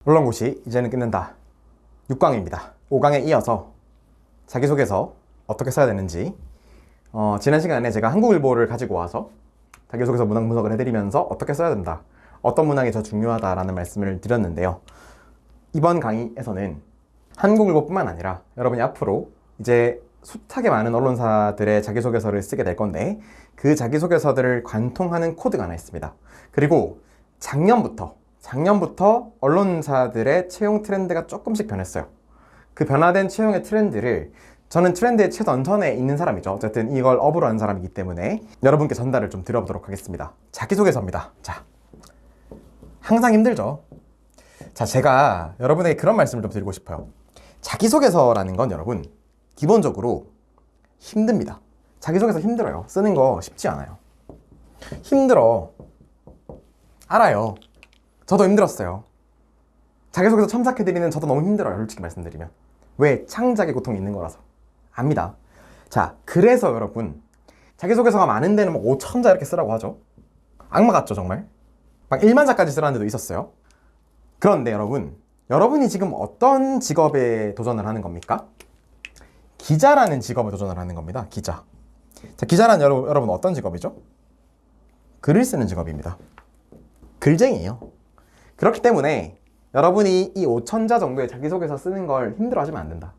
언론고시 이제는 끝낸다. 6강입니다. 5강에 이어서 자기소개서 어떻게 써야 되는지 지난 시간에 제가 한국일보를 가지고 와서 자기소개서 문항 분석을 해드리면서 어떻게 써야 된다, 어떤 문항이 더 중요하다라는 말씀을 드렸는데요. 이번 강의에서는 한국일보뿐만 아니라 여러분이 앞으로 이제 숱하게 많은 언론사들의 자기소개서를 쓰게 될 건데, 그 자기소개서들을 관통하는 코드가 하나 있습니다. 그리고 작년부터 언론사들의 채용 트렌드가 조금씩 변했어요. 그 변화된 채용의 트렌드를, 저는 트렌드의 최전선에 있는 사람이죠. 어쨌든 이걸 업으로 한 사람이기 때문에 여러분께 전달을 좀 드려보도록 하겠습니다. 자기소개서입니다. 자, 항상 힘들죠. 자, 제가 여러분에게 그런 말씀을 좀 드리고 싶어요. 자기소개서라는 건 여러분 기본적으로 힘듭니다. 자기소개서 힘들어요. 쓰는 거 쉽지 않아요. 힘들어. 알아요. 저도 힘들었어요. 자기소개서 첨삭해드리는 저도 너무 힘들어요. 솔직히 말씀드리면. 왜? 창작의 고통이 있는 거라서. 압니다. 자, 그래서 여러분 자기소개서가 많은 데는 뭐 5,000자 이렇게 쓰라고 하죠. 악마 같죠 정말? 막 1만 자까지 쓰라는 데도 있었어요. 그런데 여러분이 지금 어떤 직업에 도전을 하는 겁니까? 기자라는 직업에 도전을 하는 겁니다. 기자. 자, 기자란 여러분 어떤 직업이죠? 글을 쓰는 직업입니다. 글쟁이에요. 그렇기 때문에 여러분이 이 5,000자 정도의 자기소개서 쓰는 걸 힘들어하시면 안 된다.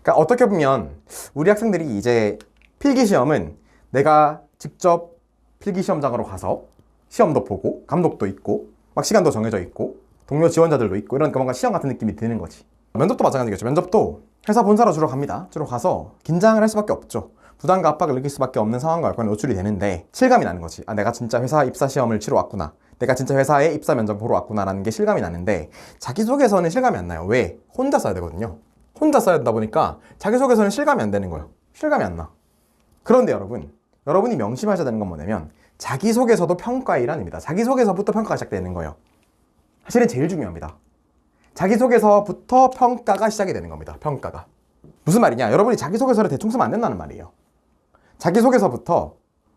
그러니까 어떻게 보면 우리 학생들이 이제 필기시험은 내가 직접 필기시험장으로 가서 시험도 보고 감독도 있고 막 시간도 정해져 있고 동료 지원자들도 있고 이러니까 뭔가 시험 같은 느낌이 드는 거지. 면접도 마찬가지겠죠. 면접도 회사 본사로 주로 갑니다. 주로 가서 긴장을 할 수밖에 없죠. 부담과 압박을 느낄 수밖에 없는 상황과 여건에 노출이 되는데 실감이 나는 거지. 아, 내가 진짜 회사 입사 시험을 치러 왔구나. 내가 진짜 회사에 입사 면접 보러 왔구나 라는 게 실감이 나는데, 자기소개서는 실감이 안 나요. 왜? 혼자 써야 되거든요. 혼자 써야 되다 보니까 자기소개서는 실감이 안 되는 거예요. 실감이 안 나. 그런데 여러분이 명심하셔야 되는 건 뭐냐면 자기소개서도 평가의 일환입니다. 자기소개서부터 평가가 시작되는 거예요. 사실은 제일 중요합니다. 자기소개서부터 평가가 시작이 되는 겁니다. 평가가. 무슨 말이냐? 여러분이 자기소개서를 대충 쓰면 안 된다는 말이에요. 자기소개서부터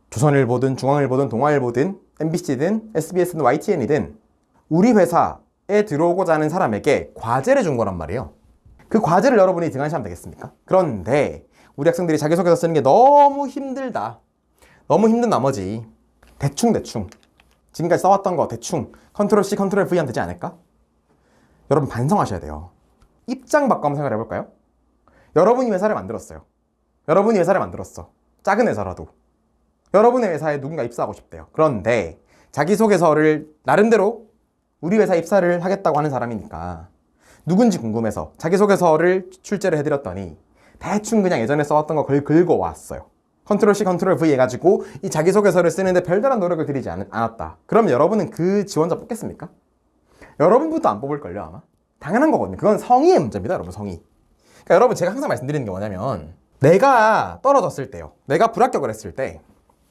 조선일보든 중앙일보든 동아일보든 MBC든 SBS든 YTN이든 우리 회사에 들어오고자 하는 사람에게 과제를 준 거란 말이에요. 그 과제를 여러분이 등한시하면 되겠습니까? 그런데 우리 학생들이 자기소개서 쓰는 게 너무 힘들다. 너무 힘든 나머지 대충 지금까지 써왔던 거 대충 컨트롤 C 컨트롤 V 하면 되지 않을까? 여러분 반성하셔야 돼요. 입장 바꿔 한번 생각을 해볼까요? 여러분이 회사를 만들었어요. 여러분이 회사를 만들었어. 작은 회사라도. 여러분의 회사에 누군가 입사하고 싶대요. 그런데 자기소개서를 나름대로 우리 회사 입사를 하겠다고 하는 사람이니까 누군지 궁금해서 자기소개서를 출제를 해드렸더니 대충 그냥 예전에 써왔던 거 긁어왔어요. 컨트롤 C 컨트롤 V 해가지고 이 자기소개서를 쓰는데 별다른 노력을 들이지 않았다. 그럼 여러분은 그 지원자 뽑겠습니까? 여러분부터 안 뽑을걸요 아마? 당연한 거거든요. 그건 성의의 문제입니다 여러분. 성의. 그러니까 여러분 제가 항상 말씀드리는 게 뭐냐면, 내가 떨어졌을 때요, 내가 불합격을 했을 때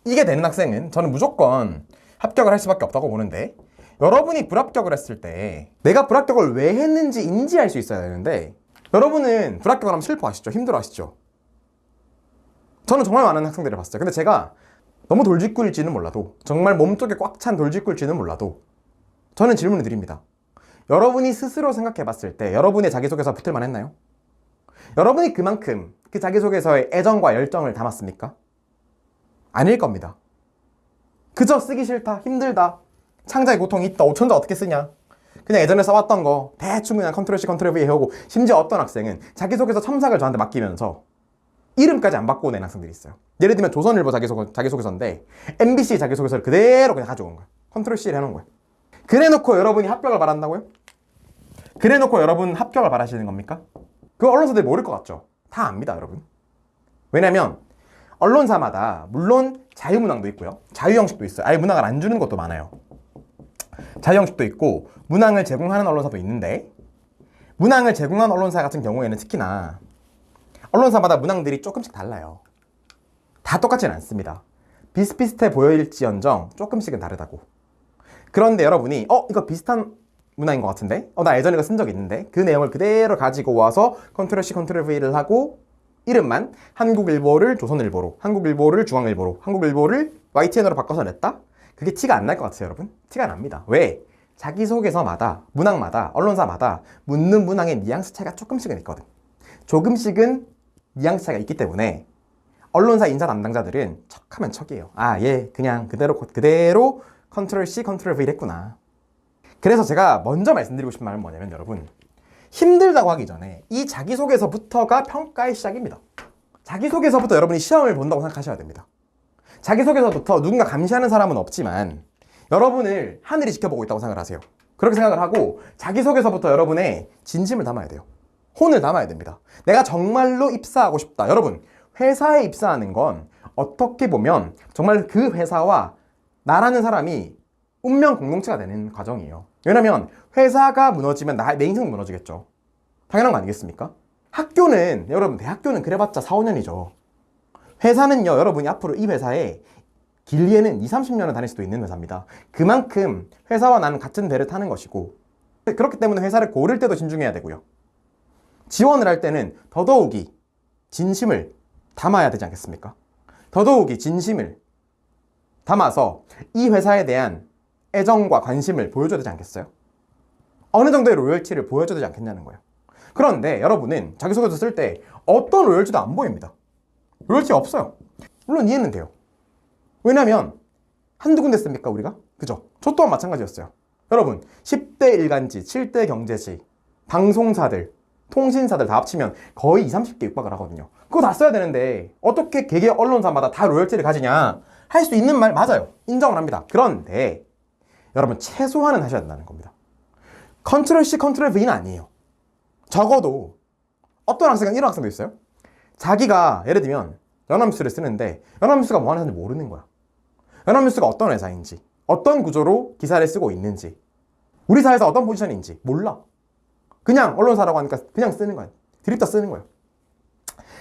이게 되는 학생은 저는 무조건 합격을 할 수밖에 없다고 보는데, 여러분이 불합격을 했을 때 내가 불합격을 왜 했는지 인지할 수 있어야 되는데, 여러분은 불합격을 하면 슬퍼하시죠? 힘들어하시죠? 저는 정말 많은 학생들을 봤어요. 근데 제가 너무 돌직구일지는 몰라도, 정말 몸속에 꽉 찬 돌직구일지는 몰라도 저는 질문을 드립니다. 여러분이 스스로 생각해 봤을 때 여러분의 자기소개서 붙을만 했나요? 여러분이 그만큼 그 자기소개서에 애정과 열정을 담았습니까? 아닐 겁니다. 그저 쓰기 싫다, 힘들다, 창작의 고통이 있다, 5,000자 어떻게 쓰냐, 그냥 예전에 써왔던 거 대충 그냥 컨트롤 C 컨트롤 V 해오고, 심지어 어떤 학생은 자기소개서 첨삭을 저한테 맡기면서 이름까지 안 바꾸고 낸 학생들이 있어요. 예를 들면 조선일보 자기소개서인데 MBC 자기소개서를 그대로 그냥 가져온 거예요. 컨트롤 C를 해놓은 거예요. 그래놓고 여러분이 합격을 바란다고요? 그래놓고 여러분 합격을 바라시는 겁니까? 그 언론사들이 모를 것 같죠? 다 압니다 여러분. 왜냐면 언론사마다 물론 자유문항도 있고요, 자유형식도 있어요. 아예 문항을 안 주는 것도 많아요. 자유형식도 있고 문항을 제공하는 언론사도 있는데, 문항을 제공하는 언론사 같은 경우에는 특히나 언론사마다 문항들이 조금씩 달라요. 다 똑같지는 않습니다. 비슷비슷해 보일지언정 조금씩은 다르다고. 그런데 여러분이 이거 비슷한 문항인 것 같은데? 나 예전에 이거 쓴 적 있는데? 그 내용을 그대로 가지고 와서 컨트롤 C 컨트롤 V를 하고 이름만 한국일보를 조선일보로, 한국일보를 중앙일보로, 한국일보를 YTN으로 바꿔서 냈다? 그게 티가 안 날 것 같아요 여러분? 티가 납니다. 왜? 자기소개서마다, 문항마다, 언론사마다 묻는 문항의 뉘앙스 차이가 조금씩은 있거든. 조금씩은 뉘앙스 차이가 있기 때문에 언론사 인사 담당자들은 척하면 척이에요. 아, 얘 그냥 그대로 컨트롤 C, 컨트롤 V를 했구나. 그래서 제가 먼저 말씀드리고 싶은 말은 뭐냐면 여러분, 힘들다고 하기 전에 이 자기소개서부터가 평가의 시작입니다. 자기소개서부터 여러분이 시험을 본다고 생각하셔야 됩니다. 자기소개서부터 누군가 감시하는 사람은 없지만 여러분을 하늘이 지켜보고 있다고 생각을 하세요. 그렇게 생각을 하고 자기소개서부터 여러분의 진심을 담아야 돼요. 혼을 담아야 됩니다. 내가 정말로 입사하고 싶다. 여러분, 회사에 입사하는 건 어떻게 보면 정말 그 회사와 나라는 사람이 운명 공동체가 되는 과정이에요. 왜냐면 회사가 무너지면 내 인생은 무너지겠죠. 당연한 거 아니겠습니까? 학교는 여러분, 대학교는 그래봤자 4, 5년이죠. 회사는요, 여러분이 앞으로 이 회사에 길게는 20, 30년을 다닐 수도 있는 회사입니다. 그만큼 회사와 나는 같은 배를 타는 것이고, 그렇기 때문에 회사를 고를 때도 신중해야 되고요. 지원을 할 때는 더더욱이 진심을 담아야 되지 않겠습니까? 더더욱이 진심을 담아서 이 회사에 대한 애정과 관심을 보여줘야 되지 않겠어요? 어느 정도의 로열티를 보여줘야 되지 않겠냐는 거예요. 그런데 여러분은 자기소개서 쓸 때 어떤 로열티도 안 보입니다. 로열티 없어요. 물론 이해는 돼요. 왜냐면 한두 군데 씁니까 우리가? 그죠? 저 또한 마찬가지였어요. 여러분, 10대 일간지, 7대 경제지, 방송사들, 통신사들 다 합치면 거의 20, 30개 육박을 하거든요. 그거 다 써야 되는데 어떻게 개개 언론사마다 다 로열티를 가지냐? 할 수 있는 말 맞아요. 인정을 합니다. 그런데 여러분, 최소한은 하셔야 된다는 겁니다. 컨트롤 C, 컨트롤 V는 아니에요. 적어도 어떤 학생은 이런 학생도 있어요. 자기가 예를 들면 연합뉴스를 쓰는데 연합뉴스가 뭐 하는 회사인지 모르는 거야. 연합뉴스가 어떤 회사인지, 어떤 구조로 기사를 쓰고 있는지, 우리 사회에서 어떤 포지션인지 몰라. 그냥 언론사라고 하니까 그냥 쓰는 거야. 드립다 쓰는 거예요.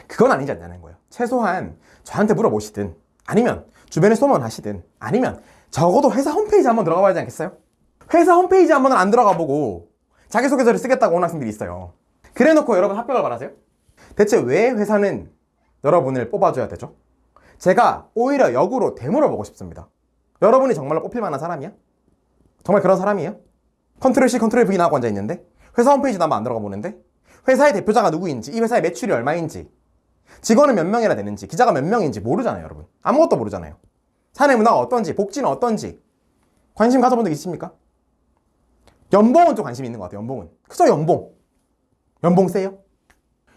그건 아니지 않냐는 거예요. 최소한 저한테 물어보시든, 아니면 주변에 소문하시든, 아니면 적어도 회사 홈페이지 한번 들어가 봐야 하지 않겠어요? 회사 홈페이지 한번은 안 들어가 보고 자기소개서를 쓰겠다고 온 학생들이 있어요. 그래 놓고 여러분 합격을 바라세요? 대체 왜 회사는 여러분을 뽑아줘야 되죠? 제가 오히려 역으로 되물어보고 싶습니다. 여러분이 정말로 뽑힐 만한 사람이야? 정말 그런 사람이에요? 컨트롤 C, 컨트롤 V 나하고 앉아있는데? 회사 홈페이지도 한번 안 들어가 보는데? 회사의 대표자가 누구인지, 이 회사의 매출이 얼마인지, 직원은 몇 명이나 되는지, 기자가 몇 명인지 모르잖아요, 여러분. 아무것도 모르잖아요. 사내 문화가 어떤지, 복지는 어떤지 관심 가져본 적 있습니까? 연봉은 좀 관심이 있는 것 같아요. 연봉은. 그죠? 연봉 세요?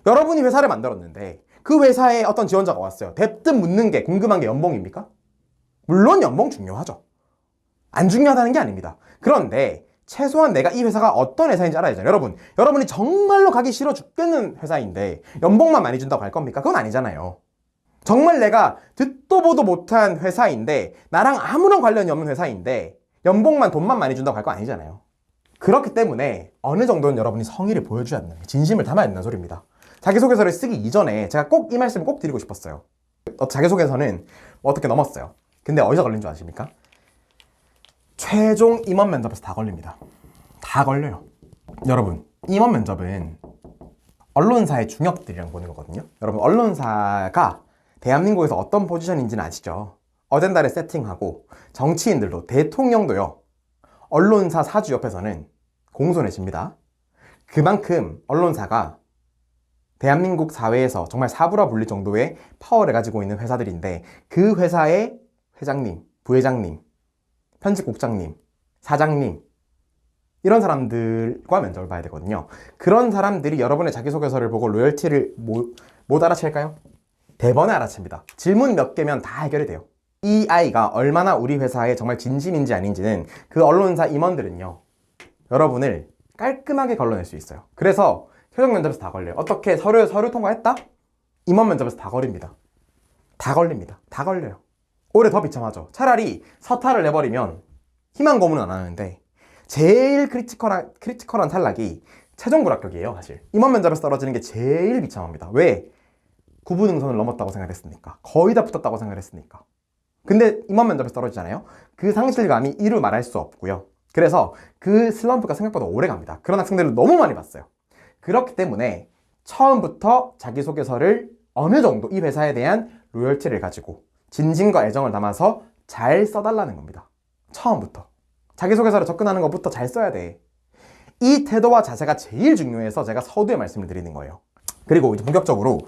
여러분이 회사를 만들었는데 그 회사에 어떤 지원자가 왔어요. 대뜸 묻는 게, 궁금한 게 연봉입니까? 물론 연봉 중요하죠. 안 중요하다는 게 아닙니다. 그런데 최소한 내가 이 회사가 어떤 회사인지 알아야죠. 여러분이 정말로 가기 싫어 죽겠는 회사인데 연봉만 많이 준다고 할 겁니까? 그건 아니잖아요. 정말 내가 듣도 보도 못한 회사인데, 나랑 아무런 관련이 없는 회사인데 연봉만, 돈만 많이 준다고 할 거 아니잖아요. 그렇기 때문에 어느 정도는 여러분이 성의를 보여줘야 된다, 진심을 담아야 된다는 소리입니다. 자기소개서를 쓰기 이전에 제가 꼭 이 말씀을 꼭 드리고 싶었어요. 자기소개서는 어떻게 넘었어요. 근데 어디서 걸린 줄 아십니까? 최종 임원 면접에서 다 걸립니다. 다 걸려요. 여러분, 임원 면접은 언론사의 중역들이랑 보는 거거든요. 여러분, 언론사가 대한민국에서 어떤 포지션인지는 아시죠? 어젠다를 세팅하고 정치인들도, 대통령도요, 언론사 사주 옆에서는 공손해집니다. 그만큼 언론사가 대한민국 사회에서 정말 사부라 불릴 정도의 파워를 가지고 있는 회사들인데, 그 회사의 회장님, 부회장님, 편집국장님, 사장님, 이런 사람들과 면접을 봐야 되거든요. 그런 사람들이 여러분의 자기소개서를 보고 로열티를 못 알아챌까요? 대번에 알아챕니다. 질문 몇 개면 다 해결이 돼요. 이 아이가 얼마나 우리 회사에 정말 진심인지 아닌지는 그 언론사 임원들은요, 여러분을 깔끔하게 걸러낼 수 있어요. 그래서 최종 면접에서 다 걸려요. 어떻게 서류 통과했다? 임원 면접에서 다 걸립니다. 다 걸립니다. 다 걸려요. 오히려 더 비참하죠. 차라리 서탈을 내버리면 희망 고문은 안 하는데, 제일 크리티컬한 탈락이 최종 불합격이에요, 사실. 임원 면접에서 떨어지는 게 제일 비참합니다. 왜? 구분응선을 넘었다고 생각했으니까. 거의 다 붙었다고 생각했으니까. 근데 임원 면접에서 떨어지잖아요. 그 상실감이 이루 말할 수 없고요. 그래서 그 슬럼프가 생각보다 오래 갑니다. 그런 학생들을 너무 많이 봤어요. 그렇기 때문에 처음부터 자기소개서를 어느 정도 이 회사에 대한 로열티를 가지고 진심과 애정을 담아서 잘 써달라는 겁니다. 처음부터. 자기소개서를 접근하는 것부터 잘 써야 돼. 이 태도와 자세가 제일 중요해서 제가 서두에 말씀을 드리는 거예요. 그리고 이제 본격적으로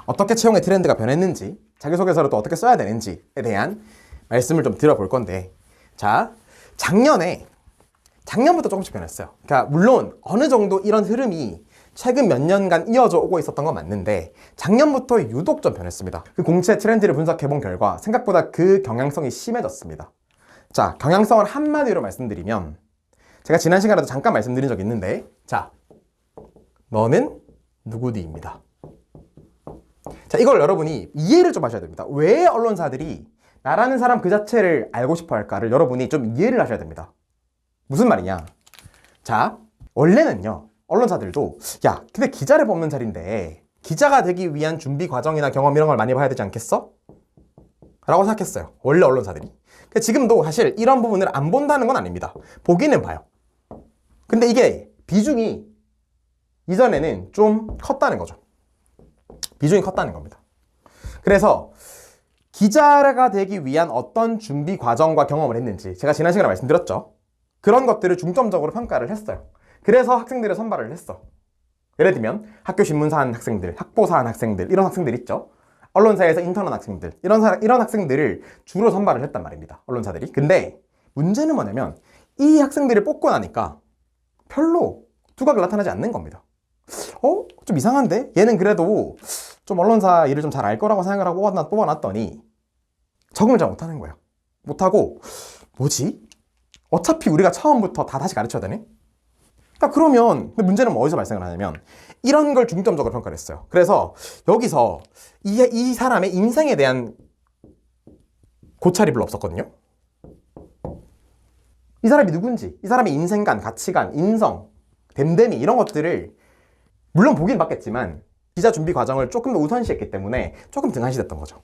어떻게 채용의 트렌드가 변했는지, 자기소개서를 또 어떻게 써야 되는지에 대한 말씀을 좀 드려볼 건데, 자, 작년부터 조금씩 변했어요. 그러니까 물론 어느 정도 이런 흐름이 최근 몇 년간 이어져 오고 있었던 건 맞는데 작년부터 유독 좀 변했습니다. 그 공채 트렌드를 분석해본 결과 생각보다 그 경향성이 심해졌습니다. 자, 경향성을 한마디로 말씀드리면 제가 지난 시간에도 잠깐 말씀드린 적이 있는데, 자, 너는 누구디입니다. 자, 이걸 여러분이 이해를 좀 하셔야 됩니다. 왜 언론사들이 나라는 사람 그 자체를 알고 싶어 할까를 여러분이 좀 이해를 하셔야 됩니다. 무슨 말이냐? 자, 원래는요, 언론사들도 야, 근데 기자를 뽑는 자리인데 기자가 되기 위한 준비 과정이나 경험 이런 걸 많이 봐야 되지 않겠어? 라고 생각했어요. 원래 언론사들이. 지금도 사실 이런 부분을 안 본다는 건 아닙니다. 보기는 봐요. 근데 이게 비중이 이전에는 좀 컸다는 거죠. 비중이 컸다는 겁니다. 그래서 기자가 되기 위한 어떤 준비 과정과 경험을 했는지 제가 지난 시간에 말씀드렸죠. 그런 것들을 중점적으로 평가를 했어요. 그래서 학생들을 선발을 했어. 예를 들면 학교 신문사 한 학생들, 학보사 한 학생들, 이런 학생들 있죠. 언론사에서 인턴한 학생들, 이런 학생들을 주로 선발을 했단 말입니다. 언론사들이. 근데 문제는 뭐냐면 이 학생들을 뽑고 나니까 별로 두각을 나타나지 않는 겁니다. 좀 이상한데? 얘는 그래도 좀 언론사 일을 좀 잘 알 거라고 생각을 하고 뽑아놨더니 적응을 잘 못하는 거예요. 못하고 뭐지? 어차피 우리가 처음부터 다 다시 가르쳐야 되네? 그러니까 그러면 문제는 어디서 발생을 하냐면 이런 걸 중점적으로 평가를 했어요. 그래서 여기서 이 사람의 인생에 대한 고찰이 별로 없었거든요. 이 사람이 누군지, 이 사람의 인생관, 가치관, 인성, 됨됨이 이런 것들을 물론 보긴 봤겠지만 기자 준비 과정을 조금 더 우선시했기 때문에 조금 등한시됐던 거죠.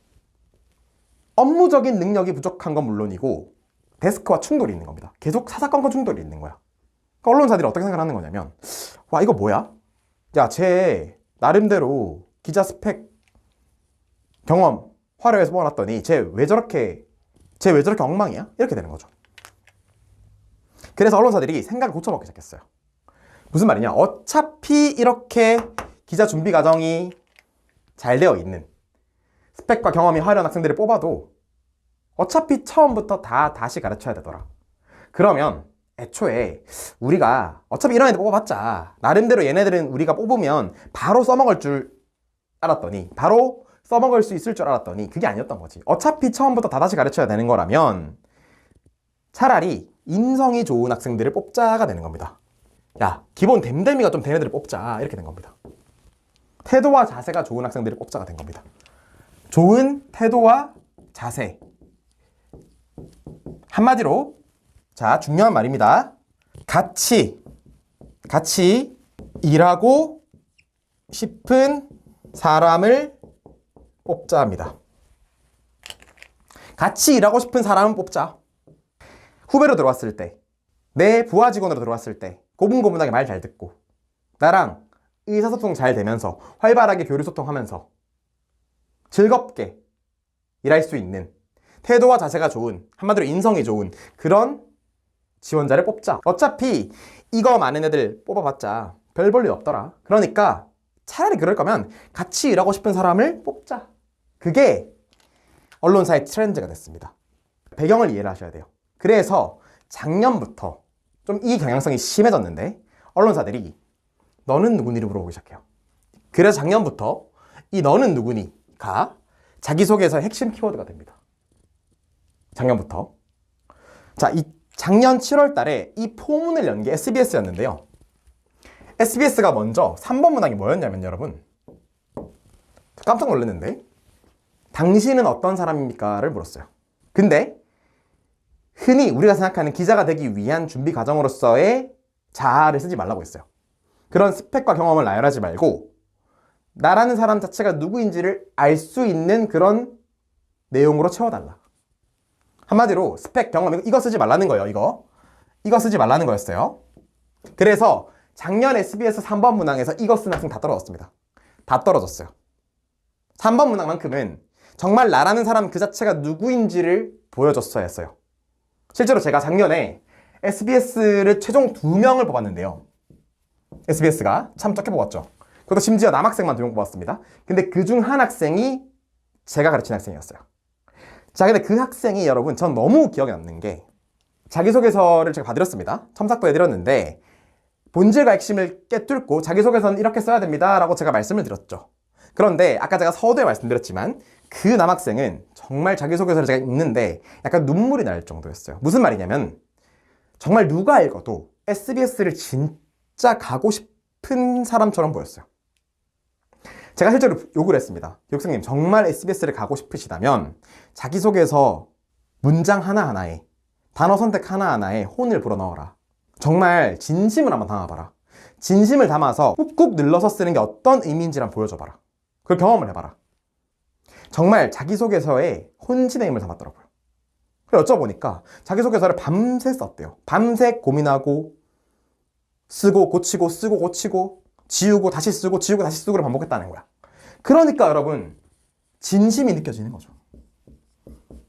업무적인 능력이 부족한 건 물론이고 데스크와 충돌이 있는 겁니다. 계속 사사건건 충돌이 있는 거야. 그러니까 언론사들이 어떻게 생각하는 거냐면 와, 이거 뭐야? 야, 쟤 나름대로 기자 스펙 경험 화려해서 모아놨더니 쟤 왜 저렇게 엉망이야? 이렇게 되는 거죠. 그래서 언론사들이 생각을 고쳐먹기 시작했어요. 무슨 말이냐? 어차피 이렇게 기자 준비 과정이 잘 되어 있는 스펙과 경험이 화려한 학생들을 뽑아도 어차피 처음부터 다시 가르쳐야 되더라. 그러면 애초에 우리가 어차피 이런 애들 뽑아봤자 나름대로 얘네들은 우리가 뽑으면 바로 써먹을 줄 알았더니 바로 써먹을 수 있을 줄 알았더니 그게 아니었던 거지. 어차피 처음부터 다시 가르쳐야 되는 거라면 차라리 인성이 좋은 학생들을 뽑자가 되는 겁니다. 야, 기본 됨됨이가 좀 된 애들을 뽑자 이렇게 된 겁니다. 태도와 자세가 좋은 학생들을 뽑자가 된 겁니다. 좋은 태도와 자세. 한마디로 자, 중요한 말입니다. 같이 일하고 싶은 사람을 뽑자 합니다. 같이 일하고 싶은 사람은 뽑자. 후배로 들어왔을 때, 내 부하 직원으로 들어왔을 때 고분고분하게 말 잘 듣고 나랑 의사소통 잘 되면서 활발하게 교류소통하면서 즐겁게 일할 수 있는 태도와 자세가 좋은, 한마디로 인성이 좋은 그런 지원자를 뽑자. 어차피 이거 많은 애들 뽑아봤자 별 볼 일 없더라. 그러니까 차라리 그럴 거면 같이 일하고 싶은 사람을 뽑자. 그게 언론사의 트렌드가 됐습니다. 배경을 이해를 하셔야 돼요. 그래서 작년부터 좀 이 경향성이 심해졌는데 언론사들이 너는 누구니를 물어보기 시작해요. 그래서 작년부터 이 너는 누구니가 자기소개서의 핵심 키워드가 됩니다. 작년부터. 자, 이 작년 7월 달에 이 포문을 연 게 SBS였는데요. SBS가 먼저 3번 문항이 뭐였냐면 여러분 깜짝 놀랐는데 당신은 어떤 사람입니까?를 물었어요. 근데 흔히 우리가 생각하는 기자가 되기 위한 준비 과정으로서의 자아를 쓰지 말라고 했어요. 그런 스펙과 경험을 나열하지 말고 나라는 사람 자체가 누구인지를 알 수 있는 그런 내용으로 채워달라. 한마디로 스펙, 경험 이거 쓰지 말라는 거예요. 이거 쓰지 말라는 거였어요. 그래서 작년 SBS 3번 문항에서 이거 쓴 학생 다 떨어졌습니다. 다 떨어졌어요. 3번 문항만큼은 정말 나라는 사람 그 자체가 누구인지를 보여줬어야 했어요. 실제로 제가 작년에 SBS를 최종 2명을 뽑았는데요. SBS가 참 적게 뽑았죠. 그것도 심지어 남학생만 2명 뽑았습니다. 근데 그중 한 학생이 제가 가르친 학생이었어요. 자, 근데 그 학생이 여러분 전 너무 기억에 남는 게 자기소개서를 제가 봐드렸습니다. 첨삭도 해드렸는데 본질과 핵심을 꿰뚫고 자기소개서는 이렇게 써야 됩니다 라고 제가 말씀을 드렸죠. 그런데 아까 제가 서두에 말씀드렸지만 그 남학생은 정말 자기소개서를 제가 읽는데 약간 눈물이 날 정도였어요. 무슨 말이냐면 정말 누가 읽어도 SBS를 진짜 가고 싶은 사람처럼 보였어요. 제가 실제로 욕을 했습니다. 교육생님 정말 SBS를 가고 싶으시다면 자기소개서 문장 하나하나에 단어 선택 하나하나에 혼을 불어넣어라. 정말 진심을 한번 담아봐라. 진심을 담아서 꾹꾹 눌러서 쓰는 게 어떤 의미인지를 한번 보여줘봐라. 그걸 경험을 해봐라. 정말 자기소개서에 혼신의 힘을 담았더라고요. 그래서 여쭤보니까 자기소개서를 밤새 썼대요. 밤새 고민하고 쓰고 고치고 쓰고 고치고 지우고 다시 쓰고 지우고 다시 쓰고를 반복했다는 거야. 그러니까 여러분 진심이 느껴지는 거죠.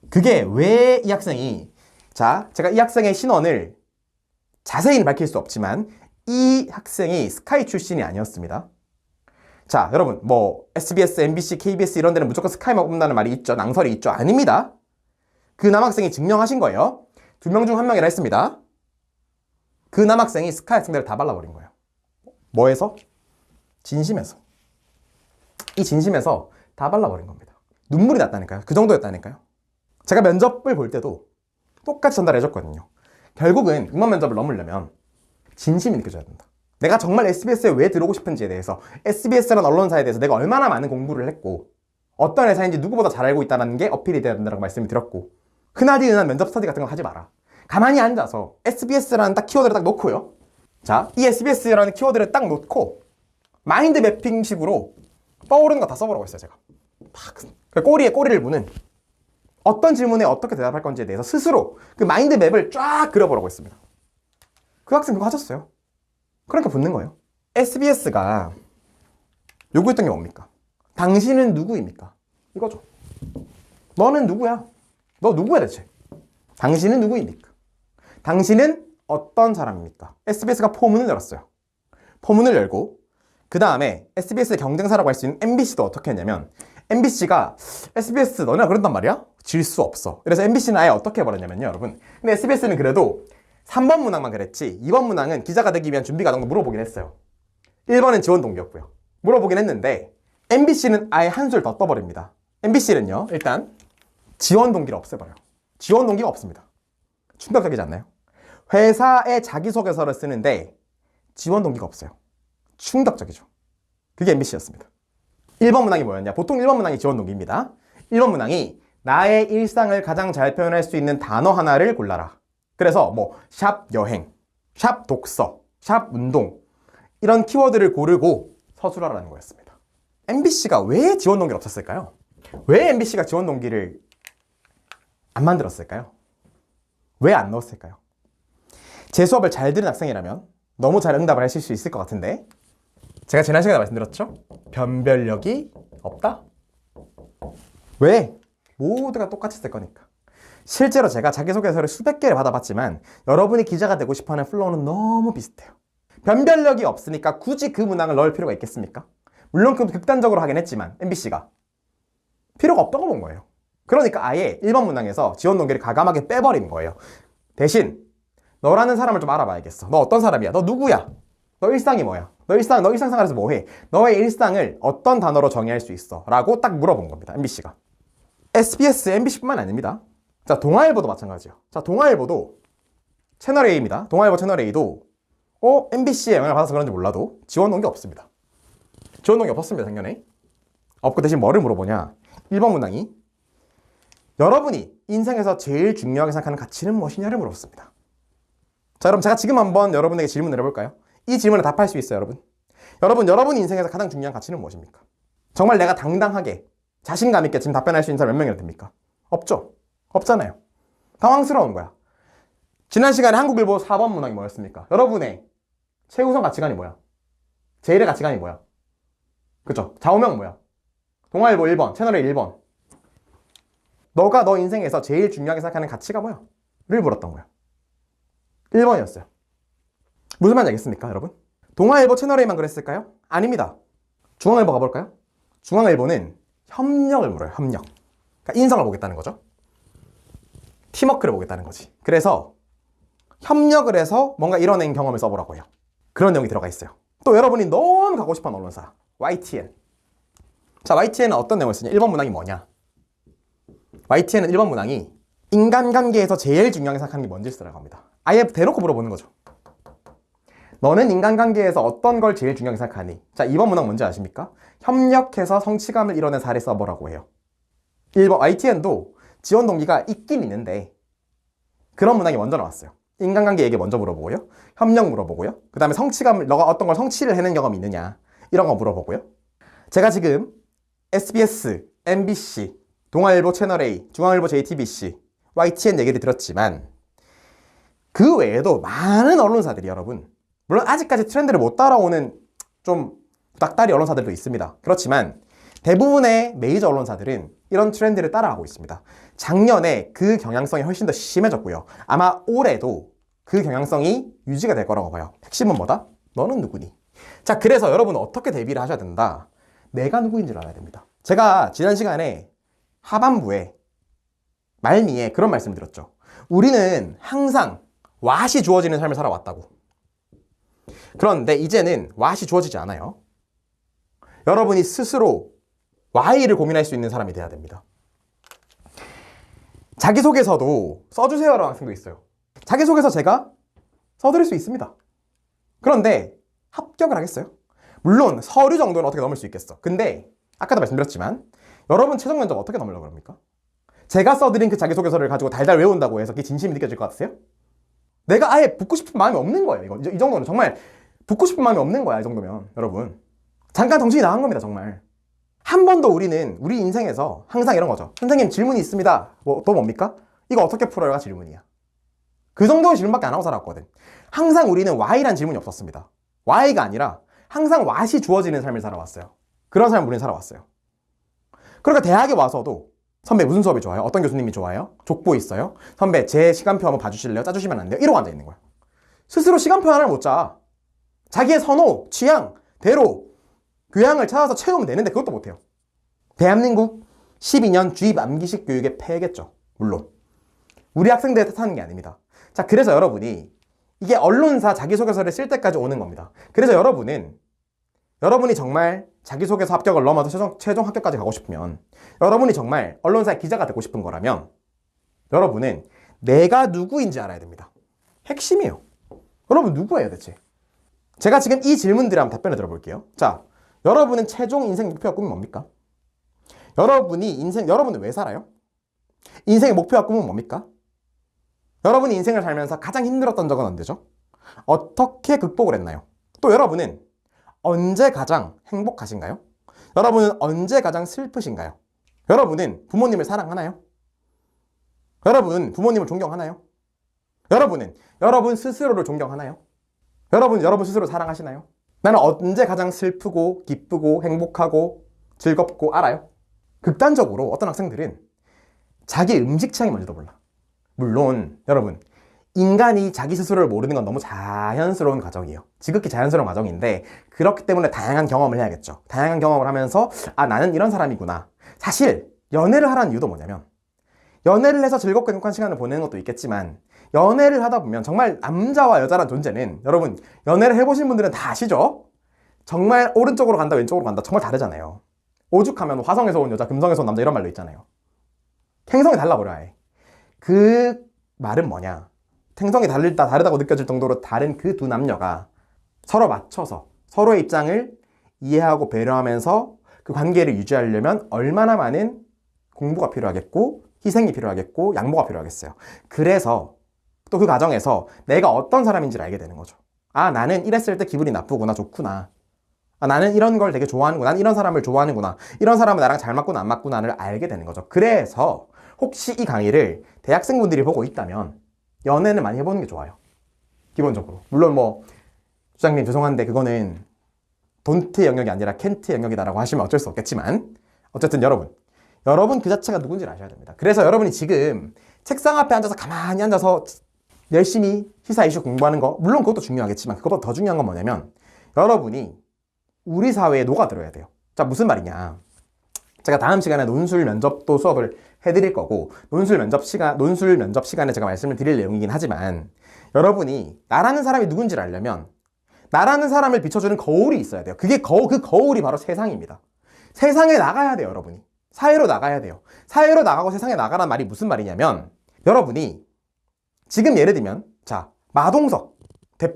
그게 왜 이 학생이 자, 제가 이 학생의 신원을 자세히는 밝힐 수 없지만 이 학생이 스카이 출신이 아니었습니다. 자, 여러분 뭐 SBS, MBC, KBS 이런 데는 무조건 스카이만 뽑는다는 말이 있죠. 낭설이 있죠. 아닙니다. 그 남학생이 증명하신 거예요. 2명 중 1명이라 했습니다. 그 남학생이 스카이 학생들을 다 발라버린 거예요. 뭐에서? 진심에서. 이 진심에서 다 발라버린 겁니다. 눈물이 났다니까요. 그 정도였다니까요. 제가 면접을 볼 때도 똑같이 전달해줬거든요. 결국은 응원 면접을 넘으려면 진심이 느껴져야 된다. 내가 정말 SBS에 왜 들어오고 싶은지에 대해서 SBS라는 언론사에 대해서 내가 얼마나 많은 공부를 했고 어떤 회사인지 누구보다 잘 알고 있다는 게 어필이 돼야 된다고 말씀을 드렸고 흔하디흔한 면접 스터디 같은 거 하지 마라. 가만히 앉아서 SBS라는 딱 키워드를 딱 놓고요. 자, 이 SBS라는 키워드를 딱 놓고 마인드 매핑식으로 떠오르는 거 다 써보라고 했어요. 제가 막 꼬리에 꼬리를 무는 어떤 질문에 어떻게 대답할 건지에 대해서 스스로 그 마인드 맵을 쫙 그려보라고 했습니다. 그 학생 그거 하셨어요. 그러니까 붙는 거예요. SBS가 요구했던 게 뭡니까? 당신은 누구입니까? 이거죠. 너는 누구야? 너 누구야 대체? 당신은 누구입니까? 당신은 어떤 사람입니까? SBS가 포문을 열었어요. 포문을 열고 그 다음에 SBS의 경쟁사라고 할 수 있는 MBC도 어떻게 했냐면 MBC가 SBS 너네가 그런단 말이야? 질 수 없어. 그래서 MBC는 아예 어떻게 해버렸냐면요 여러분. 근데 SBS는 그래도 3번 문항만 그랬지 2번 문항은 기자가 되기 위한 준비 과정도 물어보긴 했어요. 1번은 지원 동기였고요. 물어보긴 했는데 MBC는 아예 한술 더 떠버립니다. MBC는요 일단 지원 동기를 없애버려요. 지원 동기가 없습니다. 충격적이지 않나요? 회사에 자기소개서를 쓰는데 지원 동기가 없어요. 충격적이죠. 그게 MBC였습니다. 1번 문항이 뭐였냐? 보통 1번 문항이 지원 동기입니다. 1번 문항이 나의 일상을 가장 잘 표현할 수 있는 단어 하나를 골라라. 그래서 뭐 샵 여행, 샵 독서, 샵 운동 이런 키워드를 고르고 서술하라는 거였습니다. MBC가 왜 지원 동기를 없앴을까요? 왜 MBC가 지원 동기를 안 만들었을까요? 왜 안 넣었을까요? 제 수업을 잘 들은 학생이라면 너무 잘 응답을 하실 수 있을 것 같은데 제가 지난 시간에 말씀드렸죠? 변별력이 없다? 왜? 모두가 똑같이 쓸 거니까. 실제로 제가 자기소개서를 수백 개를 받아봤지만 여러분이 기자가 되고 싶어하는 플로우는 너무 비슷해요. 변별력이 없으니까 굳이 그 문항을 넣을 필요가 있겠습니까? 물론 그 극단적으로 하긴 했지만 MBC가 필요가 없다고 본 거예요. 그러니까 아예 1번 문항에서 지원 동기를 과감하게 빼버린 거예요. 대신 너라는 사람을 좀 알아봐야겠어. 너 어떤 사람이야? 너 누구야? 너 일상이 뭐야? 너 일상생활에서 뭐 해? 너의 일상을 어떤 단어로 정의할 수 있어? 라고 딱 물어본 겁니다. MBC가. SBS, MBC뿐만 아닙니다. 자, 동아일보도 마찬가지예요. 자, 동아일보도 채널 A입니다. 동아일보 채널 A도 MBC의 영향을 받아서 그런지 몰라도 지원 동기 없습니다. 지원 동기 없었습니다, 작년에. 없고 대신 뭐를 물어보냐? 1번 문항이 여러분이 인생에서 제일 중요하게 생각하는 가치는 무엇이냐를 물었습니다. 자, 그럼 제가 지금 한번 여러분에게 질문을 해볼까요? 이 질문에 답할 수 있어요, 여러분. 여러분 인생에서 가장 중요한 가치는 무엇입니까? 정말 내가 당당하게 자신감 있게 지금 답변할 수 있는 사람 몇 명이나 됩니까? 없죠. 없잖아요. 당황스러운 거야. 지난 시간에 한국일보 4번 문항이 뭐였습니까? 여러분의 최우선 가치관이 뭐야? 제일의 가치관이 뭐야? 그쵸? 좌우명 뭐야? 동아일보 1번, 채널A 1번. 너가 너 인생에서 제일 중요하게 생각하는 가치가 뭐야? 를 물었던 거야. 1번이었어요. 무슨 말인지 알겠습니까, 여러분? 동아일보 채널A만 그랬을까요? 아닙니다. 중앙일보 가볼까요? 중앙일보는 협력을 물어요, 협력. 그러니까 인성을 보겠다는 거죠. 팀워크를 보겠다는 거지. 그래서 협력을 해서 뭔가 이뤄낸 경험을 써보라고 해요. 그런 내용이 들어가 있어요. 또 여러분이 너무 가고 싶어하는 언론사 YTN. 자, YTN은 어떤 내용을 쓰냐? 1번 문항이 뭐냐? YTN은 1번 문항이 인간관계에서 제일 중요하게 생각하는 게 뭔지 쓰라고 합니다. 아예 대놓고 물어보는 거죠. 너는 인간관계에서 어떤 걸 제일 중요하게 생각하니? 자, 2번 문항 뭔지 아십니까? 협력해서 성취감을 이뤄낸 사례 써보라고 해요. 1번 YTN도 지원 동기가 있긴 있는데 그런 문항이 먼저 나왔어요. 인간관계 얘기 먼저 물어보고요. 협력 물어보고요. 그 다음에 성취감을, 너가 어떤 걸 성취를 해낸 경험이 있느냐, 이런 거 물어보고요. 제가 지금 SBS, MBC, 동아일보 채널A, 중앙일보 JTBC, YTN 얘기를 들었지만 그 외에도 많은 언론사들이 여러분, 물론 아직까지 트렌드를 못 따라오는 좀 닥다리 언론사들도 있습니다. 그렇지만 대부분의 메이저 언론사들은 이런 트렌드를 따라가고 있습니다. 작년에 그 경향성이 훨씬 더 심해졌고요. 아마 올해도 그 경향성이 유지가 될 거라고 봐요. 핵심은 뭐다? 너는 누구니? 자, 그래서 여러분은 어떻게 대비를 하셔야 된다? 내가 누구인지를 알아야 됩니다. 제가 지난 시간에 하반부에 말미에 그런 말씀을 드렸죠. 우리는 항상 왓이 주어지는 삶을 살아왔다고. 그런데 이제는 왓이 주어지지 않아요. 여러분이 스스로 Y를 고민할 수 있는 사람이 돼야 됩니다. 자기소개서도 써주세요라는 학생도 있어요. 자기소개서 제가 써드릴 수 있습니다. 그런데 합격을 하겠어요? 물론 서류 정도는 어떻게 넘을 수 있겠어. 근데 아까도 말씀드렸지만 여러분 최종 면접 어떻게 넘으려고 합니까? 제가 써드린 그 자기소개서를 가지고 달달 외운다고 해서 그게 진심이 느껴질 것 같으세요? 내가 아예 붙고 싶은 마음이 없는 거예요. 이 정도는 정말 붙고 싶은 마음이 없는 거야. 이 정도면 여러분 잠깐 정신이 나간 겁니다. 정말 한 번도 우리는 우리 인생에서 항상 이런 거죠. 선생님 질문이 있습니다. 또 뭡니까? 이거 어떻게 풀어요가 질문이야. 그 정도의 질문밖에 안 하고 살았거든. 항상 우리는 Y란 질문이 없었습니다. Y가 아니라 항상 What이 주어지는 삶을 살아왔어요. 그런 삶을 우리는 살아왔어요. 그러니까 대학에 와서도 선배 무슨 수업이 좋아요? 어떤 교수님이 좋아요? 족보 있어요? 선배 제 시간표 한번 봐주실래요? 짜주시면 안 돼요? 이러고 앉아있는 거야. 스스로 시간표 하나를 못 짜. 자기의 선호, 취향, 대로 교양을 찾아서 채우면 되는데 그것도 못해요. 대한민국 12년 주입 암기식 교육의 폐해겠죠. 물론 우리 학생들이 탓하는 게 아닙니다. 자, 그래서 여러분이 이게 언론사 자기소개서를 쓸 때까지 오는 겁니다. 그래서 여러분이 정말 자기소개서 합격을 넘어서 최종 합격까지 가고 싶으면, 여러분이 정말 언론사의 기자가 되고 싶은 거라면 여러분은 내가 누구인지 알아야 됩니다. 핵심이에요. 여러분 누구예요 대체? 제가 지금 이 질문들에 한번 답변을 들어볼게요. 자, 여러분은 최종 인생 목표와 꿈이 뭡니까? 여러분은 왜 살아요? 인생의 목표와 꿈은 뭡니까? 여러분이 인생을 살면서 가장 힘들었던 적은 언제죠? 어떻게 극복을 했나요? 또 여러분은 언제 가장 행복하신가요? 여러분은 언제 가장 슬프신가요? 여러분은 부모님을 사랑하나요? 여러분 부모님을 존경하나요? 여러분은 여러분 스스로를 존경하나요? 여러분 스스로 사랑하시나요? 나는 언제 가장 슬프고 기쁘고 행복하고 즐겁고 알아요? 극단적으로 어떤 학생들은 자기 음식 취향이 뭔지도 몰라. 물론 여러분 인간이 자기 스스로를 모르는 건 너무 자연스러운 과정이에요. 지극히 자연스러운 과정인데 그렇기 때문에 다양한 경험을 해야겠죠. 다양한 경험을 하면서 나는 이런 사람이구나. 사실 연애를 하라는 이유도 뭐냐면 연애를 해서 즐겁고 행복한 시간을 보내는 것도 있겠지만 연애를 하다 보면 정말 남자와 여자란 존재는 여러분 연애를 해보신 분들은 다 아시죠? 정말 오른쪽으로 간다 왼쪽으로 간다 정말 다르잖아요. 오죽하면 화성에서 온 여자 금성에서 온 남자 이런 말도 있잖아요. 행성이 달라버려 아예. 그 말은 뭐냐, 행성이 다르다고 느껴질 정도로 다른 그 두 남녀가 서로 맞춰서 서로의 입장을 이해하고 배려하면서 그 관계를 유지하려면 얼마나 많은 공부가 필요하겠고 희생이 필요하겠고 양보가 필요하겠어요. 그래서 또 그 과정에서 내가 어떤 사람인지를 알게 되는 거죠. 나는 이랬을 때 기분이 나쁘구나 좋구나. 나는 이런 걸 되게 좋아하는구나. 난 이런 사람을 좋아하는구나. 이런 사람은 나랑 잘 맞구나 안 맞구나를 알게 되는 거죠. 그래서 혹시 이 강의를 대학생분들이 보고 있다면 연애는 많이 해보는 게 좋아요. 기본적으로. 물론 주장님 죄송한데 그거는 돈트의 영역이 아니라 켄트의 영역이다라고 하시면 어쩔 수 없겠지만 어쨌든 여러분 그 자체가 누군지를 아셔야 됩니다. 그래서 여러분이 지금 책상 앞에 앉아서 가만히 앉아서 열심히 시사 이슈 공부하는 거, 물론 그것도 중요하겠지만 그것보다 더 중요한 건 뭐냐면 여러분이 우리 사회에 녹아들어야 돼요. 자, 무슨 말이냐. 제가 다음 시간에 논술 면접도 수업을 해드릴 거고 논술 면접 시간에 제가 말씀을 드릴 내용이긴 하지만 여러분이 나라는 사람이 누군지를 알려면 나라는 사람을 비춰주는 거울이 있어야 돼요. 그 거울이 바로 세상입니다. 세상에 나가야 돼요, 여러분이. 사회로 나가야 돼요. 사회로 나가고 세상에 나가란 말이 무슨 말이냐면 여러분이 지금 예를 들면 자, 마동석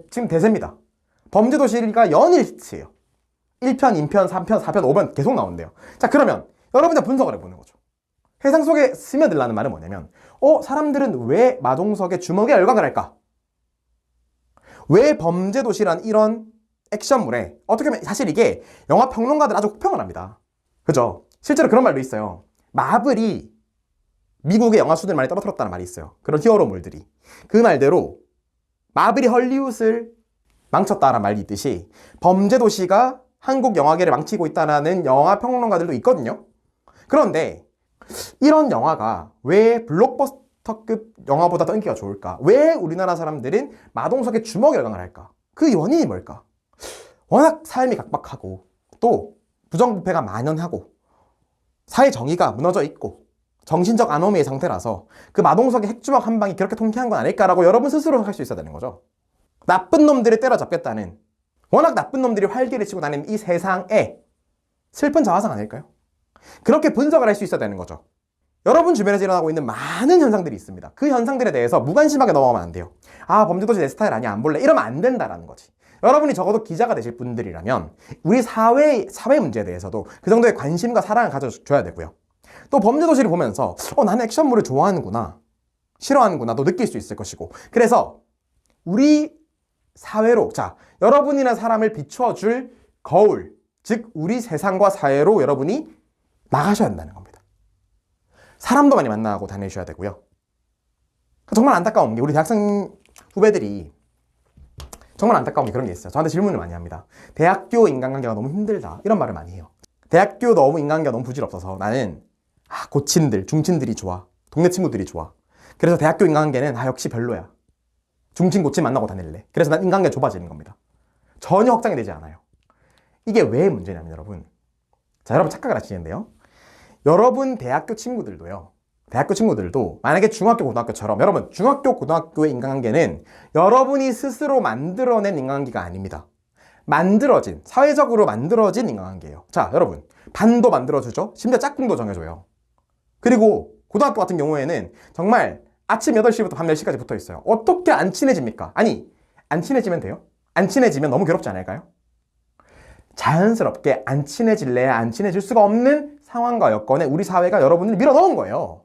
지금 대세입니다. 범죄도시가 연일 히트예요. 1편, 2편, 3편, 4편, 5편 계속 나온대요. 자, 그러면 여러분이 분석을 해보는 거죠. 세상 속에 스며들라는 말은 뭐냐면 사람들은 왜 마동석의 주먹에 열광을 할까? 왜 범죄도시란 이런 액션물에 어떻게 보면 사실 이게 영화 평론가들 아주 혹평을 합니다. 그죠? 실제로 그런 말도 있어요. 마블이 미국의 영화 수준을 많이 떨어뜨렸다는 말이 있어요. 그런 히어로물들이. 그 말대로 마블이 헐리우드를 망쳤다라는 말이 있듯이 범죄도시가 한국 영화계를 망치고 있다는 영화 평론가들도 있거든요. 그런데 이런 영화가 왜 블록버스터급 영화보다 더 인기가 좋을까? 왜 우리나라 사람들은 마동석의 주먹에 열광을 할까? 그 원인이 뭘까? 워낙 삶이 각박하고 또 부정부패가 만연하고 사회 정의가 무너져 있고 정신적 아노미의 상태라서 그 마동석의 핵주먹 한 방이 그렇게 통쾌한 건 아닐까라고 여러분 스스로 할 수 있어야 되는 거죠. 나쁜 놈들을 때려잡겠다는 워낙 나쁜 놈들이 활기를 치고 다니는 이 세상에 슬픈 자화상 아닐까요? 그렇게 분석을 할 수 있어야 되는 거죠. 여러분 주변에서 일어나고 있는 많은 현상들이 있습니다. 그 현상들에 대해서 무관심하게 넘어가면 안 돼요. 아, 범죄도시 내 스타일 아니야, 안 볼래. 이러면 안 된다라는 거지. 여러분이 적어도 기자가 되실 분들이라면 우리 사회 문제에 대해서도 그 정도의 관심과 사랑을 가져줘야 되고요. 또 범죄도시를 보면서 나는 액션물을 좋아하는구나, 싫어하는구나 또 느낄 수 있을 것이고, 그래서 우리 사회로 여러분이나 사람을 비춰줄 거울, 즉 우리 세상과 사회로 여러분이 나가셔야 한다는 겁니다. 사람도 많이 만나고 다니셔야 되고요. 정말 안타까운 게 우리 대학생 후배들이 정말 안타까운 게 그런 게 있어요. 저한테 질문을 많이 합니다. 대학교 인간관계가 너무 힘들다, 이런 말을 많이 해요. 대학교 너무 인간관계가 너무 부질없어서 나는 고친들, 중친들이 좋아, 동네 친구들이 좋아. 그래서 대학교 인간관계는 역시 별로야. 중친 고친 만나고 다닐래. 그래서 난 인간관계가 좁아지는 겁니다. 전혀 확장이 되지 않아요. 이게 왜 문제냐면 여러분 여러분 착각을 하시는데요. 여러분 대학교 친구들도 만약에 중학교, 고등학교처럼 여러분 중학교, 고등학교의 인간관계는 여러분이 스스로 만들어낸 인간관계가 아닙니다. 사회적으로 만들어진 인간관계예요. 자, 여러분 반도 만들어주죠. 심지어 짝꿍도 정해줘요. 그리고 고등학교 같은 경우에는 정말 아침 8시부터 밤 10시까지 붙어 있어요. 어떻게 안 친해집니까? 아니, 안 친해지면 돼요? 안 친해지면 너무 괴롭지 않을까요? 자연스럽게 안 친해질래야 안 친해질 수가 없는 상황과 여건에 우리 사회가 여러분을 밀어넣은 거예요.